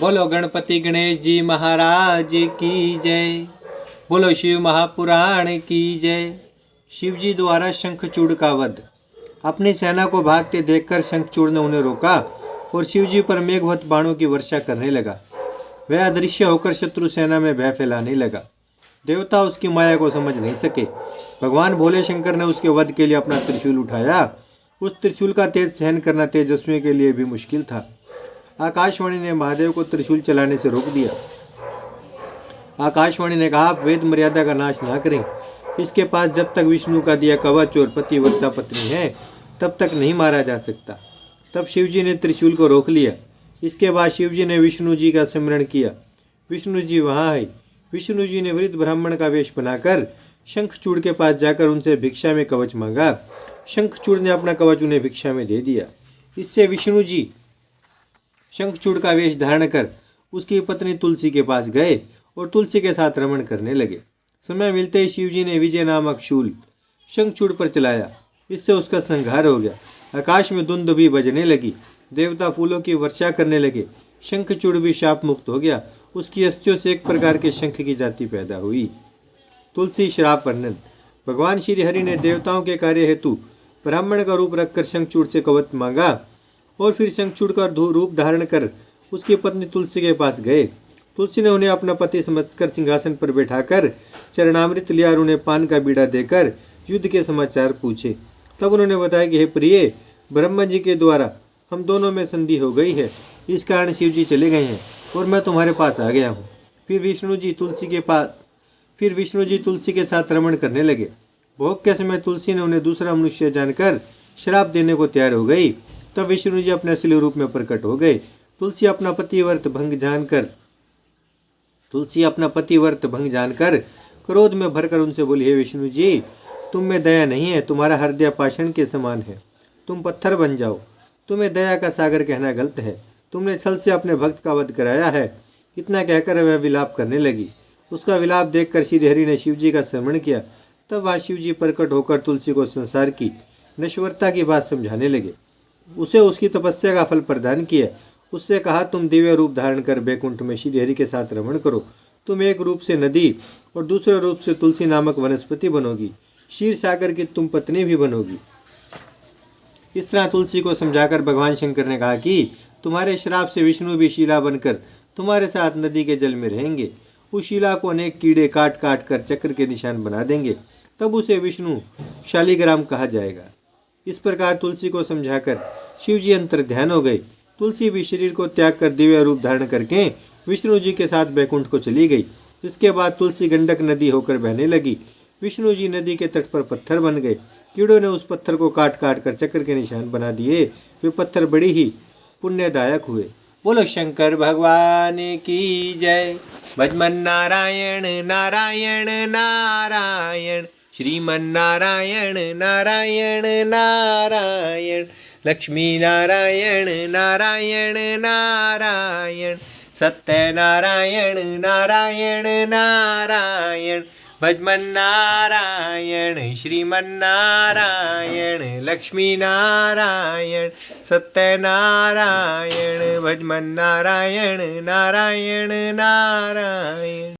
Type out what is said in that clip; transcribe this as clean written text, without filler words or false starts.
बोलो गणपति गणेश जी महाराज की जय। बोलो शिव महापुराण की जय। शिव जी द्वारा शंखचूड़ का वध। अपनी सेना को भागते देखकर शंखचूड़ ने उन्हें रोका और शिव जी पर मेघवत बाणों की वर्षा करने लगा। वह अदृश्य होकर शत्रु सेना में भय फैलाने लगा। देवता उसकी माया को समझ नहीं सके। भगवान भोले शंकर ने उसके वध के लिए अपना त्रिशूल उठाया। उस त्रिशूल का तेज सहन करना तेजस्वी के लिए भी मुश्किल था। आकाशवाणी ने महादेव को त्रिशूल चलाने से रोक दिया। आकाशवाणी ने कहा, आप वेद मर्यादा का नाश ना करें। इसके पास जब तक विष्णु का दिया कवच और पतिव्रता पत्नी है तब तक नहीं मारा जा सकता। तब शिवजी ने त्रिशूल को रोक लिया। इसके बाद शिवजी ने विष्णु जी का स्मरण किया। विष्णु जी वहाँ आए। विष्णु जी ने वृद्ध ब्राह्मण का वेश बनाकर शंखचूड़ के पास जाकर उनसे भिक्षा में कवच मांगा। शंखचूड़ ने अपना कवच उन्हें भिक्षा में दे दिया। इससे विष्णु जी शंखचूड़ का वेश धारण कर उसकी पत्नी तुलसी के पास गए और तुलसी के साथ रमण करने लगे। समय मिलते ही शिवजी ने विजय नामक शूल शंखचूड़ पर चलाया। इससे उसका संहार हो गया। आकाश में धुंध भी बजने लगी। देवता फूलों की वर्षा करने लगे। शंखचूड़ भी शाप मुक्त हो गया। उसकी अस्थियों से एक प्रकार के शंख की जाति पैदा हुई। तुलसी श्राप वर्णन। भगवान श्री हरि ने देवताओं के कार्य हेतु ब्राह्मण का रूप रखकर शंखचूड़ से कवच मांगा और फिर शंखचूड़ का रूप धारण कर उसकी पत्नी तुलसी के पास गए। तुलसी ने उन्हें अपना पति समझकर सिंहासन पर बैठाकर चरणामृत लिया और उन्हें पान का बीड़ा देकर युद्ध के समाचार पूछे। तब उन्होंने बताया कि हे प्रिय, ब्रह्मा जी के द्वारा हम दोनों में संधि हो गई है। इस कारण शिव जी चले गए हैं और मैं तुम्हारे पास आ गया हूँ। फिर विष्णु जी तुलसी के साथ रमण करने लगे। भोग के समय तुलसी ने उन्हें दूसरा मनुष्य जानकर श्राप देने को तैयार हो गई। तब विष्णु जी अपने असली रूप में प्रकट हो गए। तुलसी अपना पतिव्रत भंग जानकर क्रोध में भरकर उनसे बोली, हे विष्णु जी, तुम में दया नहीं है। तुम्हारा हृदय पाषाण के समान है। तुम पत्थर बन जाओ। तुम्हें दया का सागर कहना गलत है। तुमने छल से अपने भक्त का वध कराया है। इतना कहकर वह विलाप करने लगी। उसका विलाप देखकर श्री हरि ने शिव जी का स्मरण किया। तब वह शिव जी प्रकट होकर तुलसी को संसार की नश्वरता की बात समझाने लगे। उसे उसकी तपस्या का फल प्रदान किया। उससे कहा, तुम दिव्य रूप धारण कर बैकुंठ में श्री हरि के साथ रमण करो। तुम एक रूप से नदी और दूसरे रूप से तुलसी नामक वनस्पति बनोगी। क्षीर सागर की तुम पत्नी भी बनोगी। इस तरह तुलसी को समझाकर भगवान शंकर ने कहा कि तुम्हारे श्राप से विष्णु भी शिला बनकर तुम्हारे साथ नदी के जल में रहेंगे। उस शिला को अनेक कीड़े काट काट कर चक्र के निशान बना देंगे। तब उसे विष्णु शालिग्राम कहा जाएगा। इस प्रकार तुलसी को समझाकर शिव जी अंतर ध्यान हो गए। तुलसी भी शरीर को त्याग कर दिव्य रूप धारण करके विष्णु जी के साथ बैकुंठ को चली गई। इसके बाद तुलसी गंडक नदी होकर बहने लगी। विष्णु जी नदी के तट पर पत्थर बन गए। कीड़ों ने उस पत्थर को काट काट कर चक्र के निशान बना दिए। वे पत्थर बड़ी ही पुण्यदायक हुए। बोलो शंकर भगवान की जय। भजमन नारायण नारायण नारायण, श्रीमन नारायण नारायण नारायण, लक्ष्मी नारायण नारायण नारायण, सत्य नारायण नारायण नारायण, भजमन नारायण श्रीमन नारायण, लक्ष्मी नारायण सत्य नारायण, भजमन नारायण नारायण नारायण।